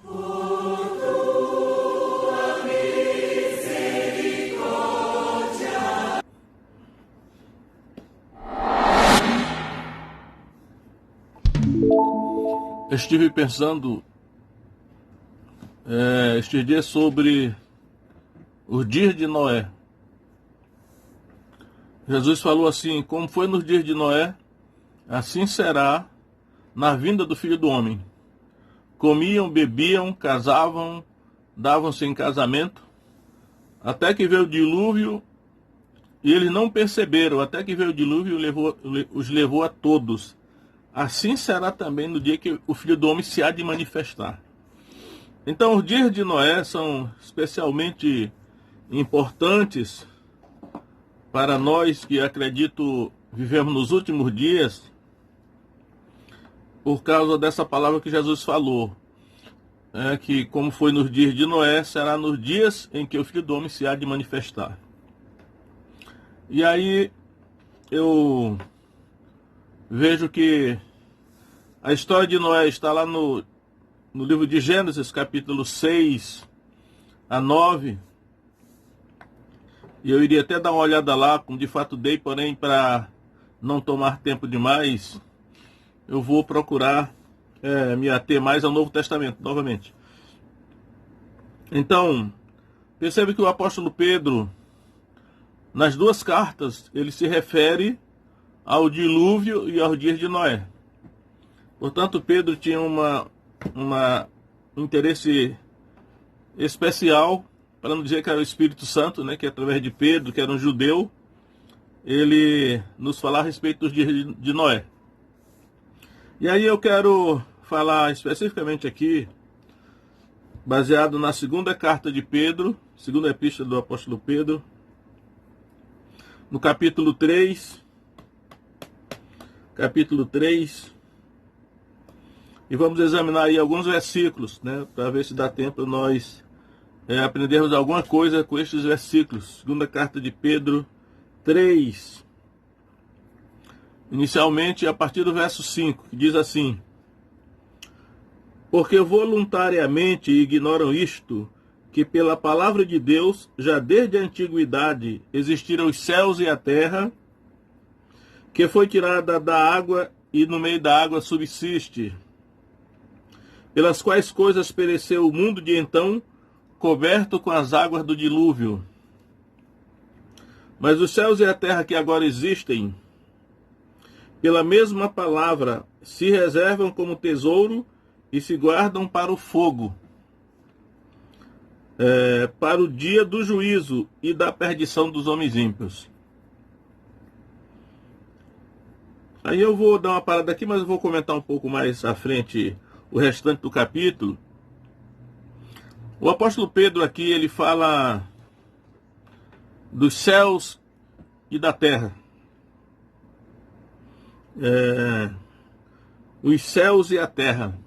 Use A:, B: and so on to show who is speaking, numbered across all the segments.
A: Eu estive pensando estes dias sobre os dias de Noé. Jesus falou assim: como foi nos dias de Noé, assim será na vinda do Filho do Homem. Comiam, bebiam, casavam, davam-se em casamento, até que veio o dilúvio, e eles não perceberam, até que veio o dilúvio e os levou a todos. Assim será também no dia que o Filho do Homem se há de manifestar. Então, os dias de Noé são especialmente importantes para nós que, acredito, vivemos nos últimos dias, por causa dessa palavra que Jesus falou, que como foi nos dias de Noé, será nos dias em que o Filho do Homem se há de manifestar. E aí eu vejo que a história de Noé está lá no livro de Gênesis, capítulo 6 a 9. E eu iria até dar uma olhada lá, como de fato dei, porém, para não tomar tempo demais, eu vou procurar me ater mais ao Novo Testamento, novamente. Então, percebe que o apóstolo Pedro, nas duas cartas, ele se refere ao dilúvio e aos dias de Noé. Portanto, Pedro tinha um interesse especial, para não dizer que era o Espírito Santo, que através de Pedro, que era um judeu, ele nos falar a respeito dos dias de Noé. E aí eu quero falar especificamente aqui, baseado na segunda carta de Pedro, segunda epístola do apóstolo Pedro, no capítulo 3, e vamos examinar aí alguns versículos, para ver se dá tempo nós aprendermos alguma coisa com estes versículos. Segunda carta de Pedro 3, inicialmente a partir do verso 5, que diz assim: porque voluntariamente ignoram isto, que pela palavra de Deus, já desde a antiguidade, existiram os céus e a terra, que foi tirada da água e no meio da água subsiste, pelas quais coisas pereceu o mundo de então, coberto com as águas do dilúvio. Mas os céus e a terra que agora existem, pela mesma palavra, se reservam como tesouro e se guardam para o fogo, para o dia do juízo e da perdição dos homens ímpios. Aí eu vou dar uma parada aqui, mas eu vou comentar um pouco mais à frente o restante do capítulo. O apóstolo Pedro aqui, ele fala dos céus e da terra. Os céus e a terra.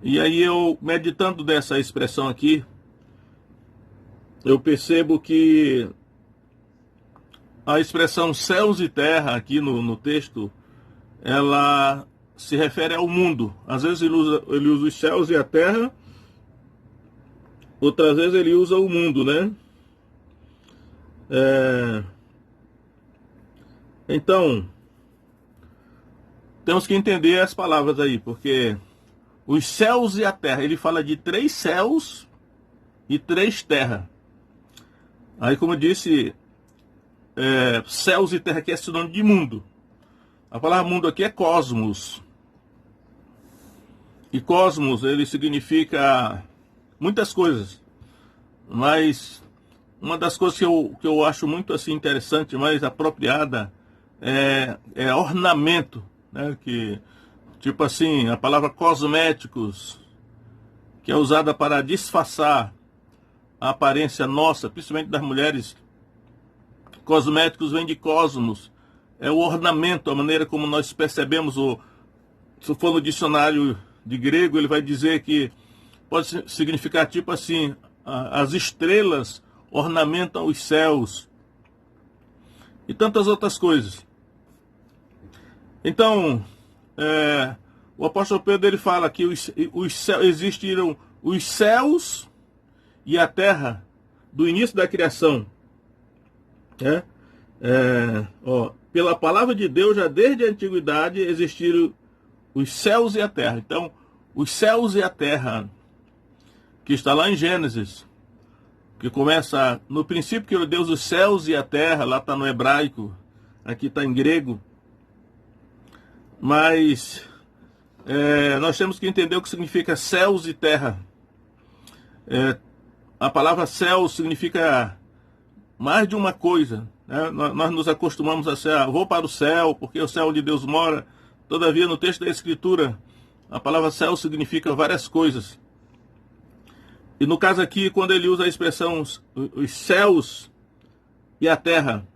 A: E aí eu, meditando dessa expressão aqui, eu percebo que a expressão céus e terra aqui no texto, ela se refere ao mundo. Às vezes ele usa os céus e a terra, outras vezes ele usa o mundo, Então, temos que entender as palavras aí, porque os céus e a terra, ele fala de 3 céus e 3 terras. Aí, como eu disse, céus e terra aqui é sinônimo de mundo. A palavra mundo aqui é cosmos. E cosmos, ele significa muitas coisas. Mas uma das coisas que eu acho muito assim interessante, mais apropriada, é ornamento, que, tipo assim, a palavra cosméticos, que é usada para disfarçar a aparência nossa, principalmente das mulheres. Cosméticos vem de cosmos, é o ornamento, a maneira como nós percebemos. Se for no dicionário de grego, ele vai dizer que pode significar tipo assim: as estrelas ornamentam os céus e tantas outras coisas. Então, o apóstolo Pedro ele fala que existiram os céus e a terra do início da criação. Pela palavra de Deus, já desde a antiguidade existiram os céus e a terra. Então, os céus e a terra, que está lá em Gênesis, que começa no princípio criou Deus os céus e a terra, lá está no hebraico, aqui está em grego. Mas nós temos que entender o que significa céus e terra. A palavra céu significa mais de uma coisa, né? Nós nos acostumamos a ser, vou para o céu, porque é o céu onde Deus mora. Todavia, no texto da Escritura, a palavra céu significa várias coisas. E no caso aqui, quando ele usa a expressão os céus e a terra,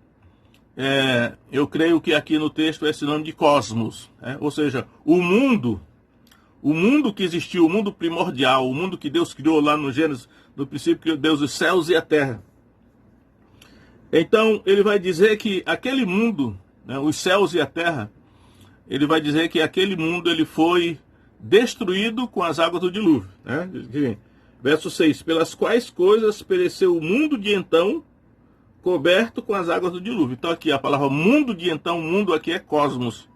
A: eu creio que aqui no texto é sinônimo de cosmos, ou seja, o mundo que existiu, o mundo primordial, o mundo que Deus criou lá no Gênesis, no princípio criou Deus os céus e a terra. Então, ele vai dizer que aquele mundo, né, os céus e a terra, ele vai dizer que aquele mundo ele foi destruído com as águas do dilúvio. Né? Verso 6, pelas quais coisas pereceu o mundo de então, coberto com as águas do dilúvio. Então aqui a palavra mundo de então, mundo aqui é cosmos.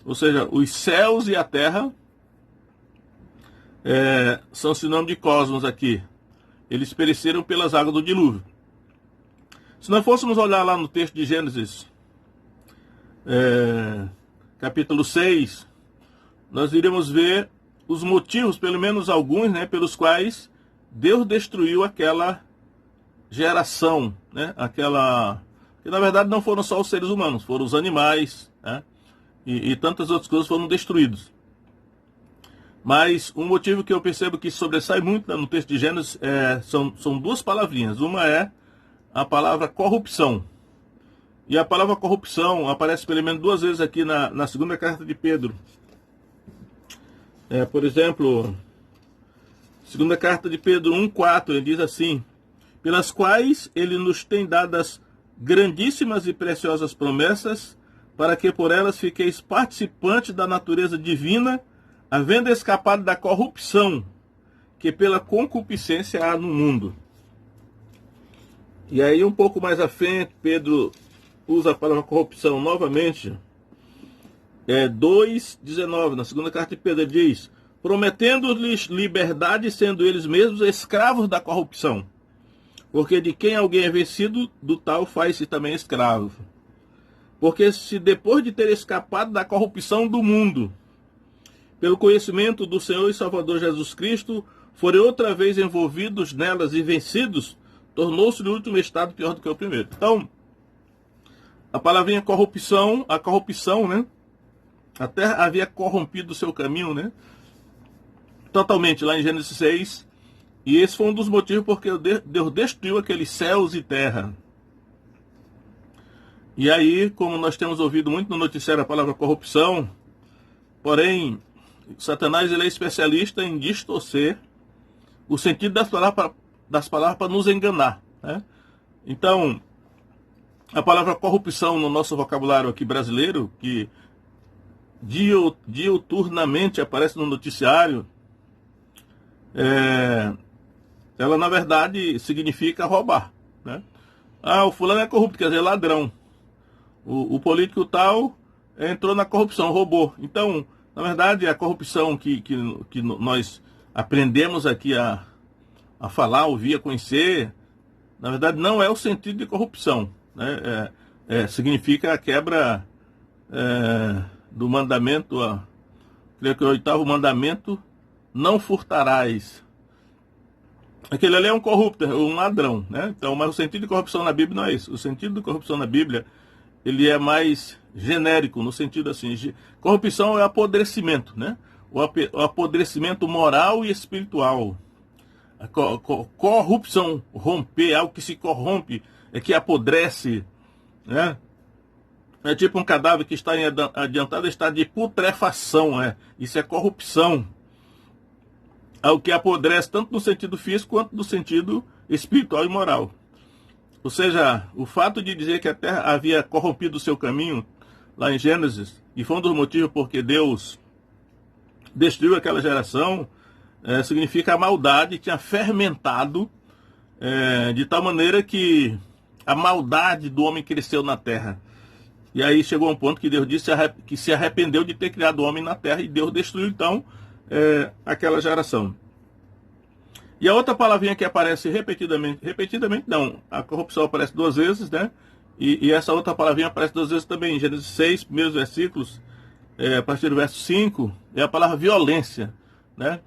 A: Ou seja, os céus e a terra são sinônimo de cosmos aqui. Eles pereceram pelas águas do dilúvio. Se nós fôssemos olhar lá no texto de Gênesis, capítulo 6, nós iremos ver os motivos, pelo menos alguns, né, pelos quais Deus destruiu aquela geração, né, que na verdade não foram só os seres humanos, foram os animais, né, e tantas outras coisas foram destruídos. Mas um motivo que eu percebo que sobressai muito no texto de Gênesis são duas palavrinhas. Uma é a palavra corrupção. E a palavra corrupção aparece pelo menos duas vezes aqui na segunda carta de Pedro. Por exemplo, segunda carta de Pedro 1,4, ele diz assim: pelas quais ele nos tem dadas grandíssimas e preciosas promessas, para que por elas fiqueis participantes da natureza divina, havendo escapado da corrupção que pela concupiscência há no mundo. E aí um pouco mais à frente, Pedro usa a palavra corrupção novamente. 2,19, na segunda carta de Pedro, ele diz: prometendo-lhes liberdade, sendo eles mesmos escravos da corrupção. Porque de quem alguém é vencido, do tal faz-se também escravo. Porque se depois de ter escapado da corrupção do mundo, pelo conhecimento do Senhor e Salvador Jesus Cristo, forem outra vez envolvidos nelas e vencidos, tornou-se no último estado pior do que o primeiro. Então, a palavrinha corrupção, a corrupção, né? A terra havia corrompido o seu caminho, né? Totalmente, lá em Gênesis 6. E esse foi um dos motivos porque Deus destruiu aqueles céus e terra. E aí, como nós temos ouvido muito no noticiário a palavra corrupção, porém, Satanás ele é especialista em distorcer o sentido das palavras para nos enganar, né? Então, a palavra corrupção no nosso vocabulário aqui brasileiro, que diuturnamente aparece no noticiário, ela na verdade significa roubar, né? O fulano é corrupto, quer dizer, ladrão. O político tal entrou na corrupção, roubou. Então, na verdade, a corrupção que nós aprendemos aqui a falar, ouvir, a conhecer, na verdade não é o sentido de corrupção, né? Significa a quebra do mandamento, creio que o 8º mandamento, não furtarás. Aquele ali é um corrupto, um ladrão, né? Então, mas o sentido de corrupção na Bíblia não é isso. O sentido de corrupção na Bíblia, ele é mais genérico, no sentido assim, corrupção é apodrecimento, né? O apodrecimento moral e espiritual. A corrupção, romper, algo que se corrompe, que apodrece, né? É tipo um cadáver que está em adiantado estado de putrefação, isso é corrupção. Algo que apodrece tanto no sentido físico quanto no sentido espiritual e moral. Ou seja, o fato de dizer que a terra havia corrompido o seu caminho, lá em Gênesis, e foi um dos motivos porque Deus destruiu aquela geração, significa a maldade tinha fermentado de tal maneira que a maldade do homem cresceu na terra. E aí chegou um ponto que Deus disse que se arrependeu de ter criado o homem na terra, e Deus destruiu então aquela geração. E a outra palavrinha que aparece repetidamente não, a corrupção aparece 2 vezes, né? E essa outra palavrinha aparece 2 vezes também, em Gênesis 6, primeiros versículos, a partir do verso 5, é a palavra violência, né?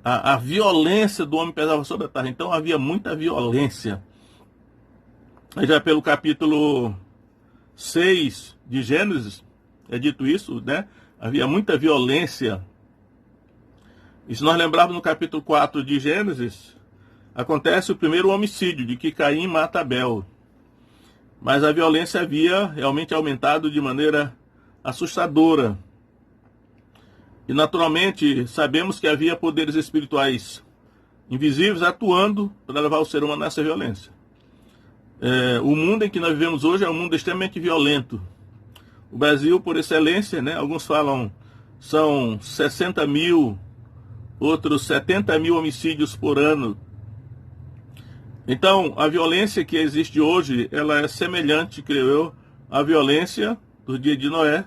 A: A violência do homem pesava sobre a terra, então havia muita violência. Aí já pelo capítulo 6 de Gênesis, é dito isso, né? Havia muita violência. E se nós lembrarmos no capítulo 4 de Gênesis, acontece o primeiro homicídio, de que Caim mata Abel. Mas a violência havia realmente aumentado de maneira assustadora. E naturalmente sabemos que havia poderes espirituais invisíveis atuando para levar o ser humano a essa violência. O mundo em que nós vivemos hoje é um mundo extremamente violento. O Brasil, por excelência, né, alguns falam são 60 mil, outros 70 mil homicídios por ano. Então, a violência que existe hoje, ela é semelhante, creio eu, à violência do dia de Noé,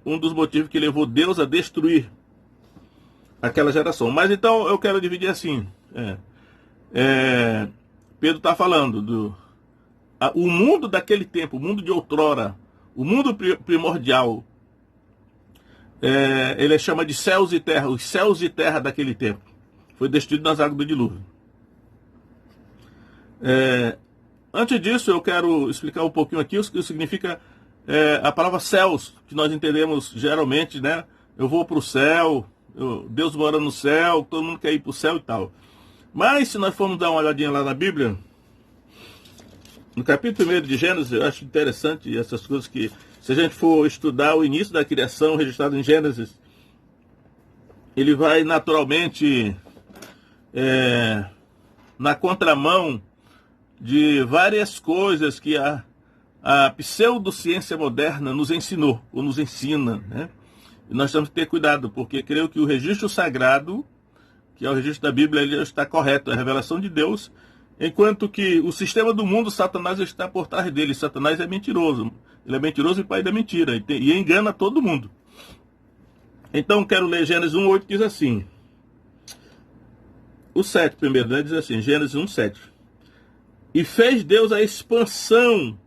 A: um dos motivos que levou Deus a destruir aquela geração. Mas então eu quero dividir assim. Pedro está falando o mundo daquele tempo, o mundo de outrora, o mundo primordial. Ele chama de céus e terra, os céus e terra daquele tempo. Foi destruído nas águas do dilúvio. Antes disso, eu quero explicar um pouquinho aqui o que significa a palavra céus, que nós entendemos geralmente, né? Eu vou para o céu, Deus mora no céu, todo mundo quer ir para o céu e tal. Mas se nós formos dar uma olhadinha lá na Bíblia, no capítulo 1 de Gênesis, eu acho interessante essas coisas que, se a gente for estudar o início da criação registrado em Gênesis, ele vai naturalmente na contramão de várias coisas que a pseudociência moderna nos ensinou, ou nos ensina, né? E nós temos que ter cuidado, porque creio que o registro sagrado, que é o registro da Bíblia, ele está correto, é a revelação de Deus, enquanto que o sistema do mundo, Satanás está por trás dele. Satanás é mentiroso, ele é mentiroso e pai da mentira, e engana todo mundo. Então, quero ler Gênesis 1:8, diz assim, o 7 primeiro, né? Diz assim, Gênesis 1:7. E fez Deus a expansão,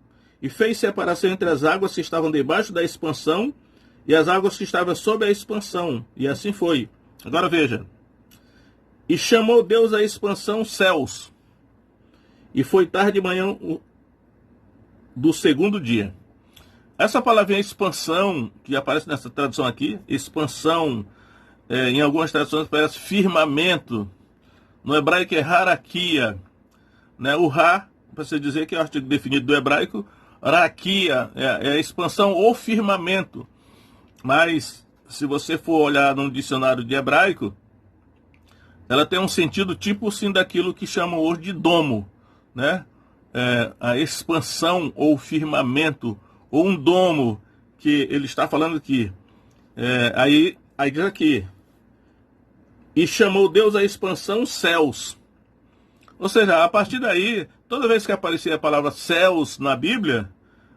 A: e fez separação entre as águas que estavam debaixo da expansão e as águas que estavam sob a expansão. E assim foi. Agora veja. E chamou Deus a expansão céus. E foi tarde de manhã do segundo dia. Essa palavrinha expansão, que aparece nessa tradução aqui, expansão, em algumas traduções parece firmamento. No hebraico é harakia. Né? O ra, para você dizer que é o artigo definido do hebraico, raquia, é a expansão ou firmamento. Mas, se você for olhar num dicionário de hebraico, ela tem um sentido tipo sim daquilo que chamam hoje de domo, né? A expansão ou firmamento, ou um domo, que ele está falando aqui. Aí diz aqui, e chamou Deus a expansão céus. Ou seja, a partir daí, toda vez que aparecia a palavra céus na Bíblia,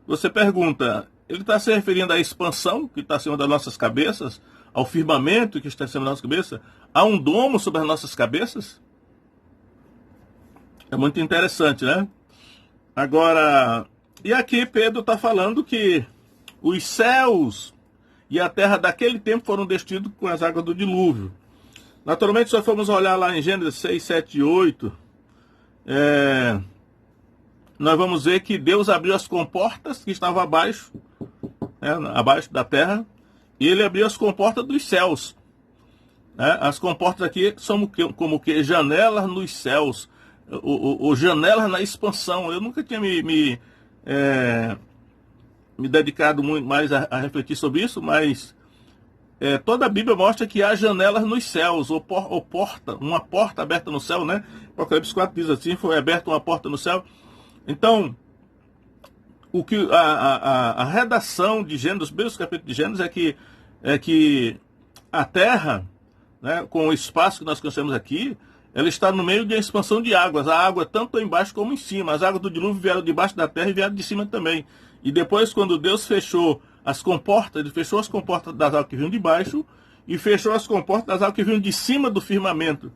A: você pergunta, ele está se referindo à expansão que está acima das nossas cabeças, ao firmamento que está acima das nossas cabeças, a um domo sobre as nossas cabeças? É muito interessante, né? Agora, e aqui Pedro está falando que os céus e a terra daquele tempo foram destruídos com as águas do dilúvio. Naturalmente, se nós formos olhar lá em Gênesis 6, 7 e 8, nós vamos ver que Deus abriu as comportas que estavam abaixo, abaixo da terra, e ele abriu as comportas dos céus. As comportas aqui são como que janelas nos céus, ou janelas na expansão. Eu nunca tinha me dedicado muito mais a refletir sobre isso, mas toda a Bíblia mostra que há janelas nos céus, ou porta, uma porta aberta no céu, né? Apocalipse 4 diz assim, foi aberta uma porta no céu. Então, o que a redação de Gênesis, os primeiros capítulos de Gênesis é que a Terra, né, com o espaço que nós conhecemos aqui, ela está no meio de uma expansão de águas. A água tanto embaixo como em cima. As águas do dilúvio vieram debaixo da terra e vieram de cima também. E depois, quando Deus fechou as comportas, ele fechou as comportas das águas que vinham de baixo e fechou as comportas das águas que vinham de cima do firmamento.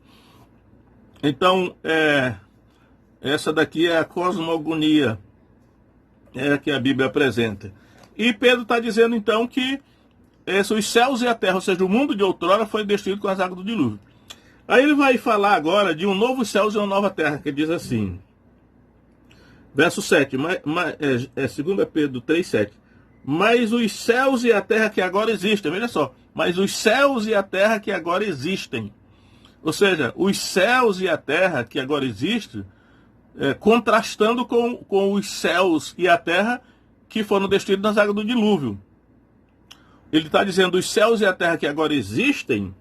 A: Então, essa daqui é a cosmogonia que a Bíblia apresenta. E Pedro está dizendo, então, que os céus e a terra, ou seja, o mundo de outrora foi destruído com as águas do dilúvio. Aí ele vai falar agora de um novo céu e uma nova terra, que diz assim, verso 7, 2 Pedro 3, 7. Mas os céus e a terra que agora existem, veja só, mas os céus e a terra que agora existem, ou seja, os céus e a terra que agora existem, contrastando com os céus e a terra que foram destruídos nas águas do dilúvio. Ele está dizendo, os céus e a terra que agora existem,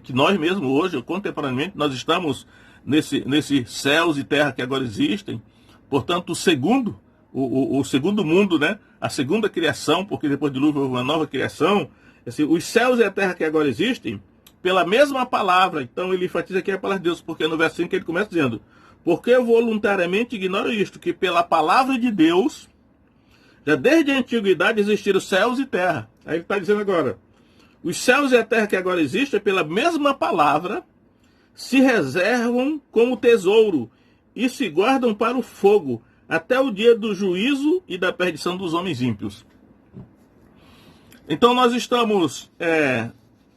A: que nós mesmos hoje, contemporaneamente, nós estamos nesse céus e terra que agora existem. Portanto, o segundo mundo, né? A segunda criação, porque depois do dilúvio houve uma nova criação. Assim, os céus e a terra que agora existem, pela mesma palavra. Então ele enfatiza aqui a palavra de Deus, porque no verso 5 ele começa dizendo, porque eu voluntariamente ignoro isto, que pela palavra de Deus, já desde a antiguidade existiram céus e terra. Aí ele está dizendo agora, os céus e a terra que agora existem, pela mesma palavra, se reservam como tesouro e se guardam para o fogo, até o dia do juízo e da perdição dos homens ímpios. Então nós estamos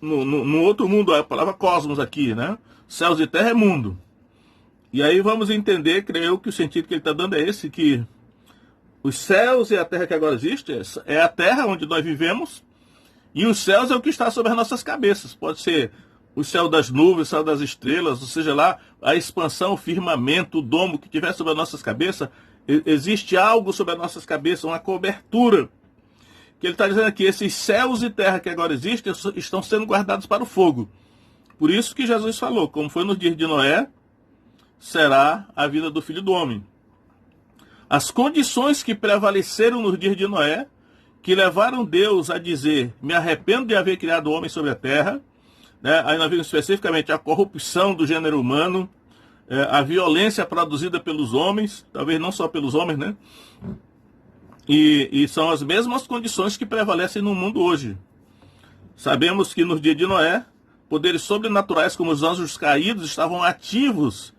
A: no outro mundo, a palavra cosmos aqui, né? Céus e terra é mundo. E aí vamos entender, creio eu, que o sentido que ele está dando é esse, que os céus e a terra que agora existem é a terra onde nós vivemos, e os céus é o que está sobre as nossas cabeças. Pode ser o céu das nuvens, o céu das estrelas, ou seja lá, a expansão, o firmamento, o domo que tiver sobre as nossas cabeças. Existe algo sobre as nossas cabeças, uma cobertura. Que ele está dizendo aqui, esses céus e terra que agora existem estão sendo guardados para o fogo. Por isso que Jesus falou, como foi nos dias de Noé, será a vida do Filho do Homem. As condições que prevaleceram nos dias de Noé, que levaram Deus a dizer, me arrependo de haver criado o homem sobre a terra, né? Aí nós vimos especificamente a corrupção do gênero humano, a violência produzida pelos homens, talvez não só pelos homens, né? E são as mesmas condições que prevalecem no mundo hoje. Sabemos que nos dias de Noé, poderes sobrenaturais como os anjos caídos estavam ativos,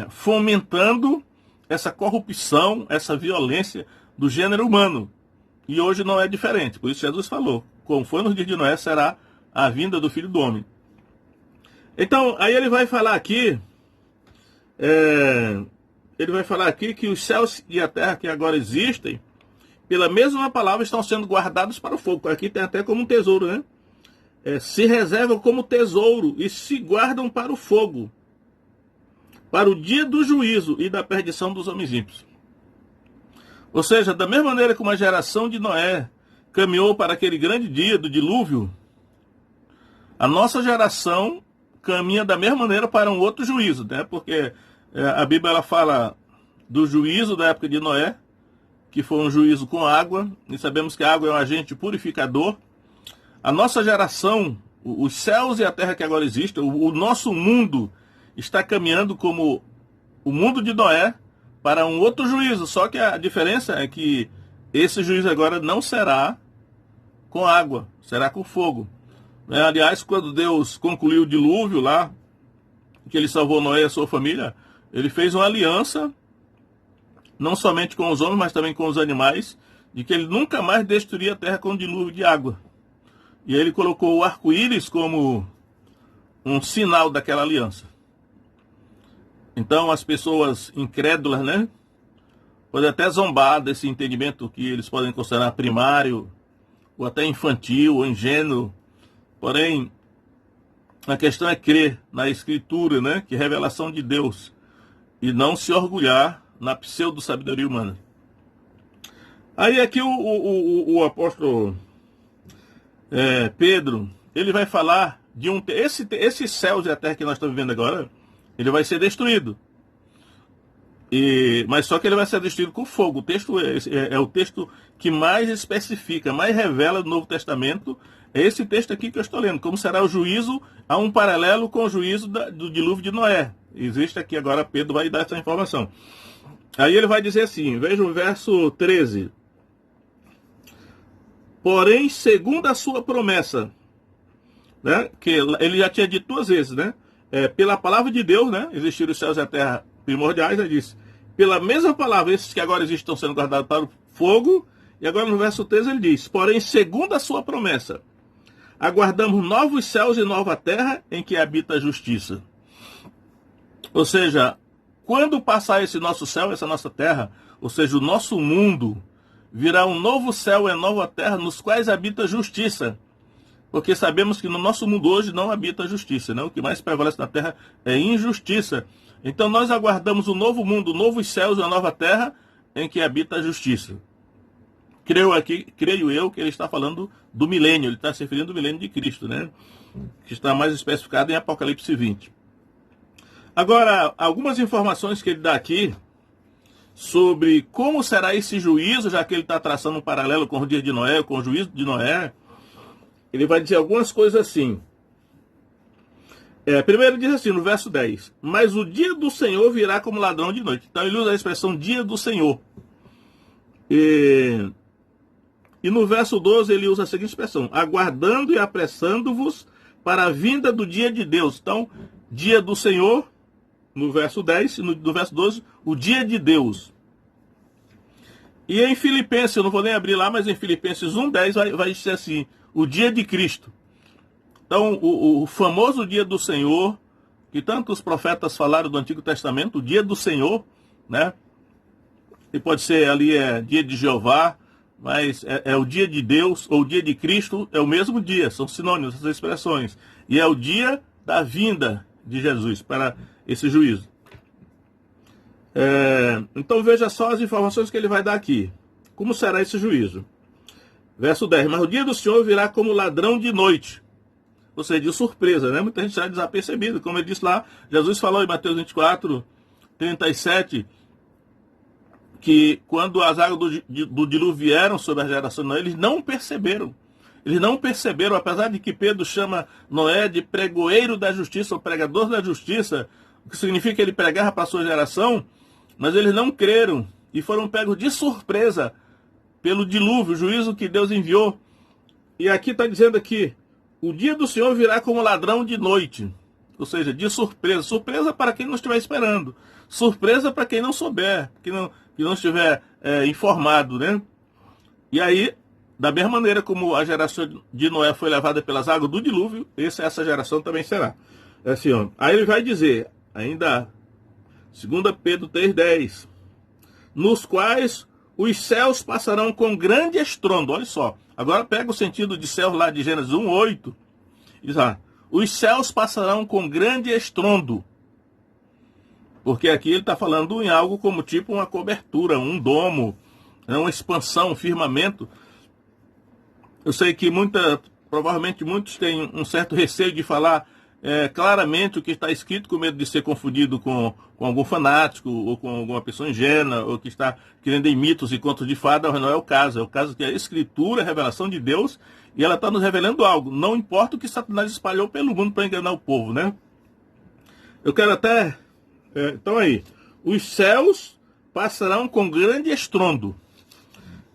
A: fomentando essa corrupção, essa violência do gênero humano. E hoje não é diferente. Por isso Jesus falou, como foi nos dias de Noé, será a vinda do Filho do Homem. Então, aí ele vai falar aqui, que os céus e a terra que agora existem, pela mesma palavra, estão sendo guardados para o fogo. Aqui tem até como um tesouro, né? Se reservam como tesouro e se guardam para o fogo, para o dia do juízo e da perdição dos homens ímpios. Ou seja, da mesma maneira como a geração de Noé caminhou para aquele grande dia do dilúvio, a nossa geração caminha da mesma maneira para um outro juízo, né? Porque a Bíblia ela fala do juízo da época de Noé, que foi um juízo com água, e sabemos que a água é um agente purificador. A nossa geração, os céus e a terra que agora existem, o nosso mundo está caminhando como o mundo de Noé para um outro juízo, só que a diferença é que esse juízo agora não será com água, será com fogo. Aliás, quando Deus concluiu o dilúvio lá, que ele salvou Noé e a sua família, ele fez uma aliança, não somente com os homens, mas também com os animais, de que ele nunca mais destruiria a terra com um dilúvio de água. E aí ele colocou o arco-íris como um sinal daquela aliança. Então as pessoas incrédulas, né, podem até zombar desse entendimento que eles podem considerar primário, ou até infantil, ou ingênuo. Porém, a questão é crer na Escritura, né, que é revelação de Deus, e não se orgulhar na pseudo-sabedoria humana. Aí aqui o apóstolo Pedro, ele vai falar de esse céu e a terra que nós estamos vivendo agora, ele vai ser destruído. Mas só que ele vai ser destruído com fogo. O texto é o texto que mais especifica, mais revela no Novo Testamento É esse texto aqui que eu estou lendo. Como será o juízo? Há um paralelo com o juízo do dilúvio de Noé. Existe aqui agora, Pedro vai dar essa informação. Aí ele vai dizer assim, veja o verso 13. Porém, segundo a sua promessa, né, que ele já tinha dito 2 vezes, né? Pela palavra de Deus, né? Existiram os céus e a terra primordiais, ele disse. Pela mesma palavra, esses que agora existem estão sendo guardados para o fogo. E agora no verso 13 ele diz, porém, segundo a sua promessa, aguardamos novos céus e nova terra em que habita a justiça. Ou seja, quando passar esse nosso céu, essa nossa terra, ou seja, o nosso mundo, virá um novo céu e nova terra nos quais habita a justiça. Porque sabemos que no nosso mundo hoje não habita a justiça, né? O que mais prevalece na terra é injustiça. Então nós aguardamos um novo mundo, novos céus e uma nova terra em que habita a justiça. Creio eu que ele está falando do milênio, ele está se referindo ao milênio de Cristo, né? Que está mais especificado em Apocalipse 20. Agora, algumas informações que ele dá aqui sobre como será esse juízo, já que ele está traçando um paralelo com o dia de Noé, com o juízo de Noé, ele vai dizer algumas coisas assim. Primeiro diz assim, no verso 10, mas o dia do Senhor virá como ladrão de noite. Então ele usa a expressão dia do Senhor. E no verso 12 ele usa a seguinte expressão, aguardando e apressando-vos para a vinda do dia de Deus. Então, dia do Senhor, no verso 10, e no verso 12, o dia de Deus. E em Filipenses, eu não vou nem abrir lá, mas em Filipenses 1:10 vai dizer assim, o dia de Cristo. Então, o famoso dia do Senhor, que tantos profetas falaram do Antigo Testamento, o dia do Senhor, né? E pode ser ali dia de Jeová, mas é o dia de Deus, ou o dia de Cristo, é o mesmo dia, são sinônimos, essas expressões. E é o dia da vinda de Jesus para esse juízo. Então veja só as informações que ele vai dar aqui. Como será esse juízo? Verso 10, mas o dia do Senhor virá como ladrão de noite. Ou seja, de surpresa, né? Muita gente será desapercebida. Como ele disse lá, Jesus falou em Mateus 24, 37, que quando as águas do dilúvio vieram sobre a geração de Noé, eles não perceberam. Eles não perceberam, apesar de que Pedro chama Noé de pregoeiro da justiça, ou pregador da justiça, o que significa que ele pregava para a sua geração, mas eles não creram e foram pegos de surpresa pelo dilúvio, o juízo que Deus enviou. E aqui está dizendo aqui, o dia do Senhor virá como ladrão de noite, ou seja, de surpresa. Surpresa para quem não estiver esperando, surpresa para quem não souber, que não estiver informado, né? E aí, da mesma maneira como a geração de Noé foi levada pelas águas do dilúvio, essa geração também será. Assim, ó. Aí ele vai dizer, ainda, 2 Pedro 3,10, nos quais os céus passarão com grande estrondo. Olha só, agora pega o sentido de céus lá de Gênesis 1:8, diz lá, os céus passarão com grande estrondo. Porque aqui ele está falando em algo como tipo uma cobertura, um domo, uma expansão, um firmamento. Eu sei que provavelmente muitos têm um certo receio de falar claramente o que está escrito, com medo de ser confundido com algum fanático, ou com alguma pessoa ingênua, ou que está querendo em mitos e contos de fada, mas não é o caso. É o caso que a Escritura, a revelação de Deus, e ela está nos revelando algo. Não importa o que Satanás espalhou pelo mundo para enganar o povo, né? Eu quero até... então aí, os céus passarão com grande estrondo.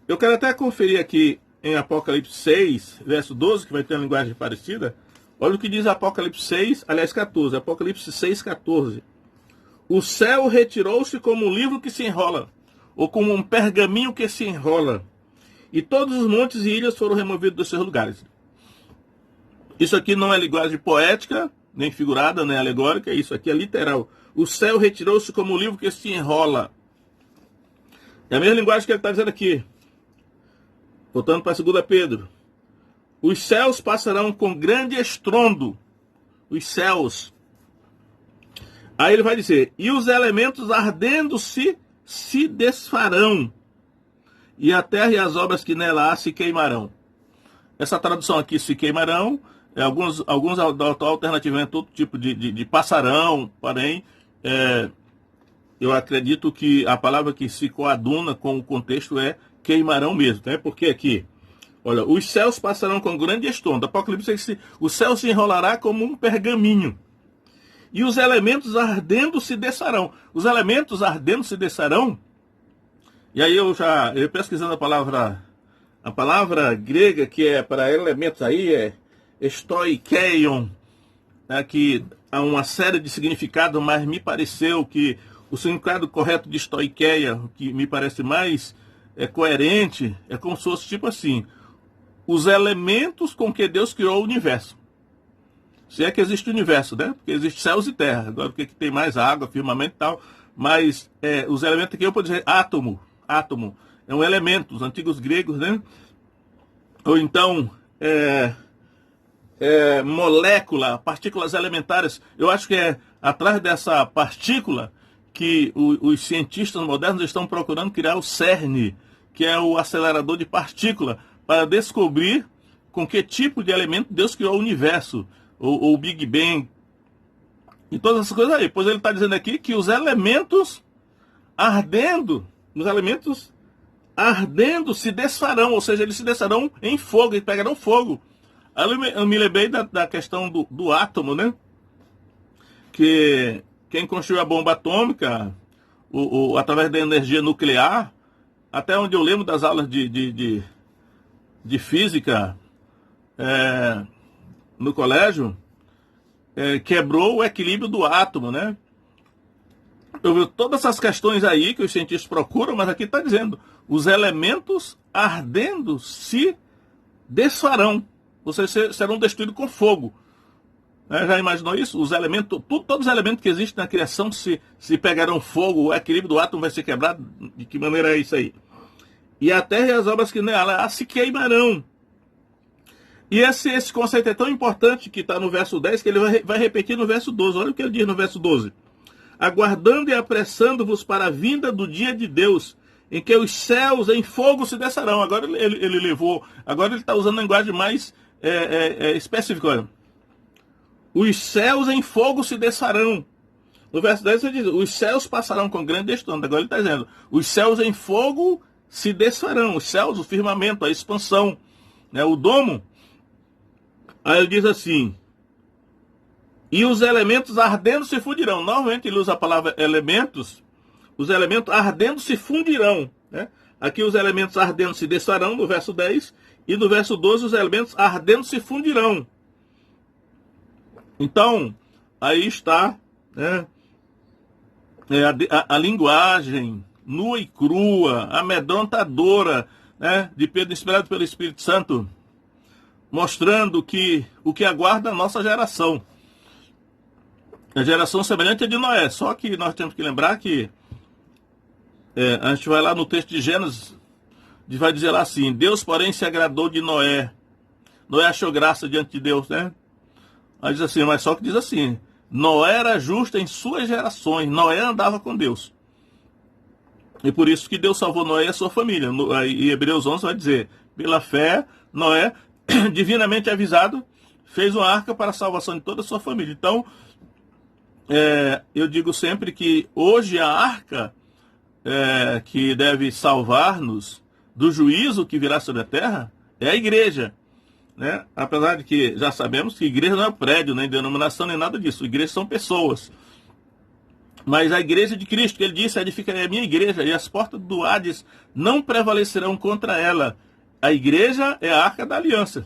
A: Eu quero até conferir aqui em Apocalipse 6, verso 12, que vai ter uma linguagem parecida. Olha o que diz Apocalipse 6, aliás 14, Apocalipse 6, 14. O céu retirou-se como um livro que se enrola, ou como um pergaminho que se enrola, e todos os montes e ilhas foram removidos dos seus lugares. Isso aqui não é linguagem poética, nem figurada, nem alegórica, isso aqui é literal. O céu retirou-se como um livro que se enrola. É a mesma linguagem que ele está dizendo aqui. Voltando para 2 Pedro. Os céus passarão com grande estrondo. Os céus. Aí ele vai dizer, e os elementos ardendo-se se desfarão, e a terra e as obras que nela há se queimarão. Essa tradução aqui, se queimarão, alguns adotam alternativamente outro tipo de passarão, porém, eu acredito que a palavra que se coaduna com o contexto é queimarão mesmo, né? Porque aqui, Olha, os céus passarão com grande estrondo. Apocalipse diz que o céu se enrolará como um pergaminho. E os elementos ardendo se desçarão. Os elementos ardendo se desçarão. E aí eu pesquisando a palavra grega que é para elementos aí é stoikeion, né, que há uma série de significados, mas me pareceu que o significado correto de stoikeia, que me parece mais coerente, é como se fosse tipo assim, os elementos com que Deus criou o universo. Se é que existe universo, né? Porque existe céus e terra. Agora, o que tem mais? Água, firmamento e tal. Mas os elementos aqui eu posso dizer átomo. Átomo é um elemento, os antigos gregos, né? Ou então, molécula, partículas elementares. Eu acho que é atrás dessa partícula que os cientistas modernos estão procurando criar o CERN, que é o acelerador de partícula, para descobrir com que tipo de elemento Deus criou o universo, ou o Big Bang, e todas essas coisas aí. Pois ele está dizendo aqui que os elementos ardendo se desfarão, ou seja, eles se desfarão em fogo, eles pegarão fogo. Aí eu me lembrei da questão do átomo, né? Que quem construiu a bomba atômica, através da energia nuclear, até onde eu lembro das aulas de física no colégio, quebrou o equilíbrio do átomo, né? Eu vi todas essas questões aí que os cientistas procuram, mas aqui está dizendo, os elementos ardendo se desfarão, ou seja, serão destruídos com fogo. Já imaginou isso? Os elementos, todos os elementos que existem na criação se pegarão fogo, o equilíbrio do átomo vai ser quebrado. De que maneira é isso aí? E a terra e as obras que nela se queimarão. E esse conceito é tão importante que está no verso 10, que ele vai repetir no verso 12. Olha o que ele diz no verso 12. Aguardando e apressando-vos para a vinda do dia de Deus, em que os céus em fogo se descerão. Agora ele levou, agora ele está usando linguagem mais específica. Olha. Os céus em fogo se desfarão. No verso 10 ele diz, os céus passarão com grande estrondo. Agora ele está dizendo, os céus em fogo se desfarão. Os céus, o firmamento, a expansão, né, o domo. Aí ele diz assim, e os elementos ardendo se fundirão. Normalmente ele usa a palavra elementos, os elementos ardendo se fundirão. Né? Aqui os elementos ardendo se desfarão, no verso 10, e no verso 12 os elementos ardendo se fundirão. Então, aí está, né, a linguagem nua e crua, amedrontadora, né, de Pedro, inspirado pelo Espírito Santo, mostrando que o que aguarda a nossa geração. A geração semelhante à de Noé. Só que nós temos que lembrar que a gente vai lá no texto de Gênesis, vai dizer lá assim, Deus, porém, se agradou de Noé. Noé achou graça diante de Deus, né? Aí diz assim, mas só que diz assim, Noé era justo em suas gerações, Noé andava com Deus. E por isso que Deus salvou Noé e a sua família. Em Hebreus 11 vai dizer, pela fé, Noé, divinamente avisado, fez uma arca para a salvação de toda a sua família. Então, eu digo sempre que hoje a arca que deve salvar-nos do juízo que virá sobre a terra é a igreja. Né? Apesar de que já sabemos que igreja não é prédio, nem denominação, nem nada disso. Igrejas são pessoas. Mas a igreja de Cristo, que ele disse, edificarei a minha igreja, e as portas do Hades não prevalecerão contra ela. A igreja é a arca da aliança.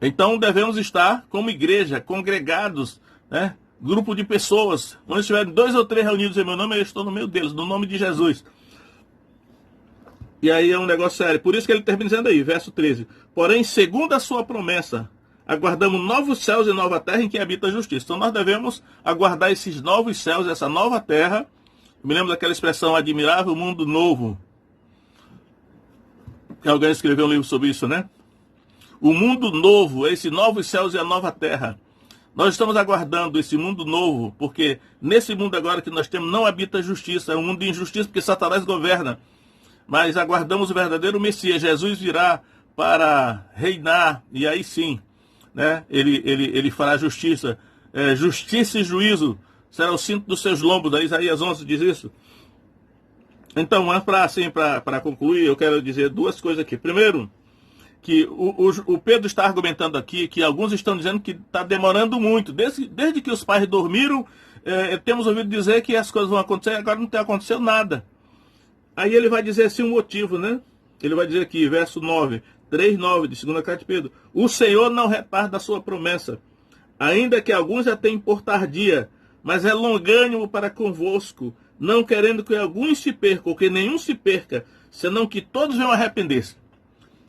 A: Então devemos estar como igreja, congregados, né? Grupo de pessoas. Quando estiverem 2 ou 3 reunidos em meu nome, eu estou no meio deles, no nome de Jesus. E aí é um negócio sério. Por isso que ele termina dizendo aí, verso 13. Porém, segundo a sua promessa, aguardamos novos céus e nova terra em que habita a justiça. Então nós devemos aguardar esses novos céus, essa nova terra. Eu me lembro daquela expressão, admirável mundo novo. Alguém escreveu um livro sobre isso, né? O mundo novo, esses novos céus e a nova terra. Nós estamos aguardando esse mundo novo, porque nesse mundo agora que nós temos não habita a justiça. É um mundo de injustiça, porque Satanás governa. Mas aguardamos o verdadeiro Messias. Jesus virá para reinar, e aí sim, né, ele fará justiça. Justiça e juízo será o cinto dos seus lombos. Isaías 11 diz isso. Então, mas para concluir, eu quero dizer duas coisas aqui. Primeiro, que o Pedro está argumentando aqui que alguns estão dizendo que está demorando muito. Desde que os pais dormiram, temos ouvido dizer que as coisas vão acontecer, agora não tem acontecido nada. Aí ele vai dizer assim um motivo, né? Ele vai dizer aqui, verso 9, 3:9 de 2 carta de Pedro: o Senhor não retarda a sua promessa, ainda que alguns já tenham por tardia, mas é longânimo para convosco, não querendo que alguns se percam, ou que nenhum se perca, senão que todos venham arrepender-se.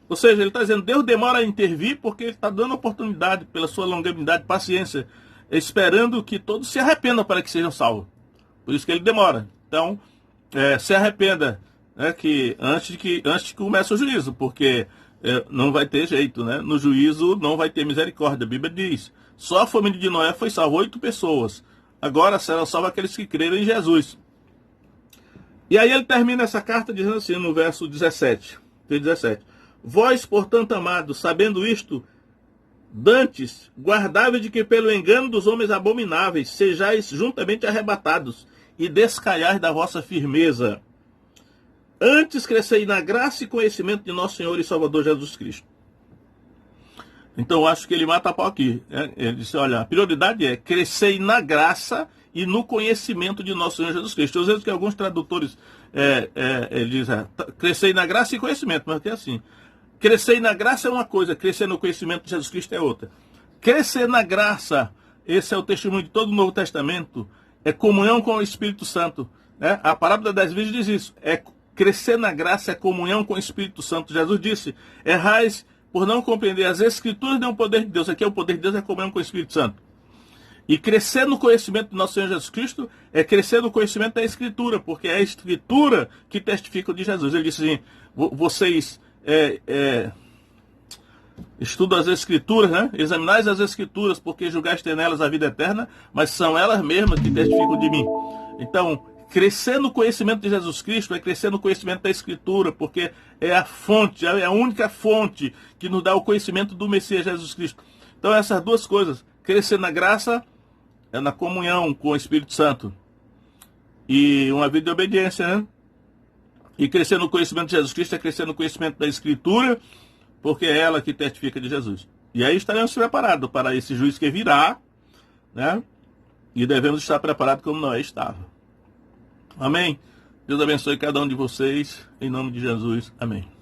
A: Ou seja, ele está dizendo, Deus demora a intervir porque ele está dando oportunidade, pela sua longanimidade, paciência, esperando que todos se arrependam para que sejam salvos. Por isso que ele demora. Então, se arrependa, né, que antes que comece o juízo, porque não vai ter jeito, né? No juízo não vai ter misericórdia. A Bíblia diz, só a família de Noé foi salva 8 pessoas. Agora serão salvos aqueles que creram em Jesus. E aí ele termina essa carta dizendo assim, no verso 17. Vós, portanto, amados, sabendo isto, dantes, guardáveis de que pelo engano dos homens abomináveis sejais juntamente arrebatados e descaiais da vossa firmeza. Antes crescei na graça e conhecimento de nosso Senhor e Salvador Jesus Cristo. Então eu acho que ele mata a pau aqui. Ele disse, olha, a prioridade é crescer na graça e no conhecimento de nosso Senhor Jesus Cristo. Eu vejo que alguns tradutores dizem, crescer na graça e conhecimento, mas é assim. Crescer na graça é uma coisa, crescer no conhecimento de Jesus Cristo é outra. Crescer na graça, esse é o testemunho de todo o Novo Testamento, é comunhão com o Espírito Santo. Né? A parábola das virgens diz isso, crescer na graça é comunhão com o Espírito Santo. Jesus disse, errais por não compreender as Escrituras nem o poder de Deus. Aqui é o poder de Deus, é comunhão com o Espírito Santo. E crescer no conhecimento do nosso Senhor Jesus Cristo é crescer no conhecimento da Escritura, porque é a Escritura que testifica de Jesus. Ele disse assim, vocês estudam as Escrituras, né? Examinais as Escrituras, porque julgais ter nelas a vida eterna, mas são elas mesmas que testificam de mim. Então, crescer no conhecimento de Jesus Cristo é crescer no conhecimento da Escritura, porque é a fonte, é a única fonte que nos dá o conhecimento do Messias Jesus Cristo. Então, essas duas coisas, crescer na graça é na comunhão com o Espírito Santo e uma vida de obediência, né? E crescer no conhecimento de Jesus Cristo é crescer no conhecimento da Escritura, porque é ela que testifica de Jesus. E aí estaremos preparados para esse juízo que virá, né? E devemos estar preparados como Noé estava. Amém? Deus abençoe cada um de vocês, em nome de Jesus. Amém.